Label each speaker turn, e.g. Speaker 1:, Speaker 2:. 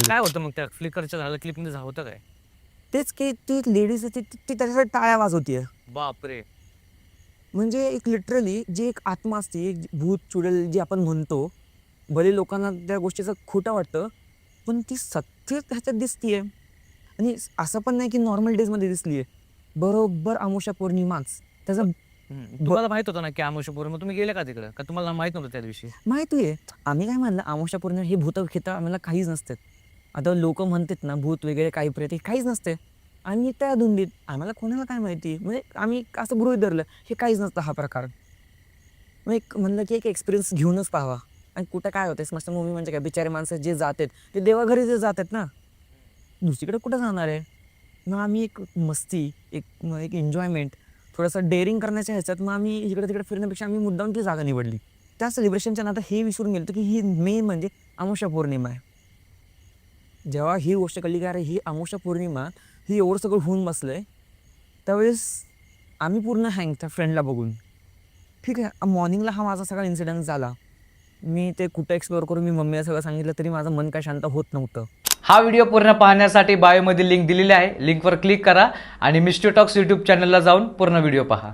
Speaker 1: काय होतं मग त्या फ्लिकरच्या झालं क्लिपमध्ये होतं काय?
Speaker 2: तेच की ती लेडीज ती ती त्याच्यासाठी टाळ्या वाजवतीये.
Speaker 1: बापरे.
Speaker 2: म्हणजे एक लिटरली जी एक आत्मा असते, एक भूत चुडेल जी आपण म्हणतो, भले लोकांना त्या गोष्टीचं खोटं वाटतं, पण ती सत्य ह्याच्यात दिसतीये. आणि असं पण नाही की नॉर्मल डेजमध्ये दिसलीये. बरोबर अमावास्या पौर्णिमाच त्याचा
Speaker 1: तुम्हाला माहित होतं ना की अमावस्या पौर्णिमा, तुम्ही गेले का तिकडं? का तुम्हाला माहित नव्हतं त्या दिवशी?
Speaker 2: माहिती आहे. आम्ही काय म्हणलं अमावास्या पौर्णिमा हे भूत-खेतं आम्हाला काहीच नसतात. आता लोकं म्हणतात ना भूत वगैरे काही प्रेत हे काहीच नसते. आणि त्या धुंदीत आम्हाला कोणाला काय माहिती? म्हणजे आम्ही असं गृहीत धरलं, हे काहीच नसतं हा प्रकार. मग एक म्हणलं की एक एक्सपिरियन्स घेऊनच पाहावा. आणि कुठं काय होतंय स्मशान भूमी म्हणजे काय बिचारे माणसं जे जातात ते देवाघरी जे जातात ना, दुसरीकडे कुठं जाणार आहे? मग आम्ही एक मस्ती, एक एन्जॉयमेंट, थोडंसं डेअरिंग करण्याच्या ह्याच्यात मग आम्ही इकडे-तिकडे फिरण्यापेक्षा आम्ही मुद्दाम ती जागा निवडली. त्या सेलिब्रेशनच्या नादात हे विसरून गेलो की ही मेन म्हणजे अमावास्या पौर्णिमा आहे. जेव्हा ही गोष्ट कळली की अरे ही अमावास्या पौर्णिमा, ही एवढं सगळं होऊन बसलंय, त्यावेळेस आम्ही पूर्ण हँग त्या फ्रेंडला बघून. ठीक आहे, मॉर्निंगला हा माझा सगळा इन्सिडेंट झाला. मी ते कुठं एक्सप्लोअर करून मी मम्मीला सगळं सांगितलं तरी माझं मन काय शांत होत नव्हतं.
Speaker 3: हा व्हिडिओ पूर्ण पाहण्यासाठी बायोमध्ये लिंक दिलेली आहे. लिंकवर क्लिक करा आणि मिस्टर टॉक्स यूट्यूब चॅनलला जाऊन पूर्ण व्हिडिओ पहा.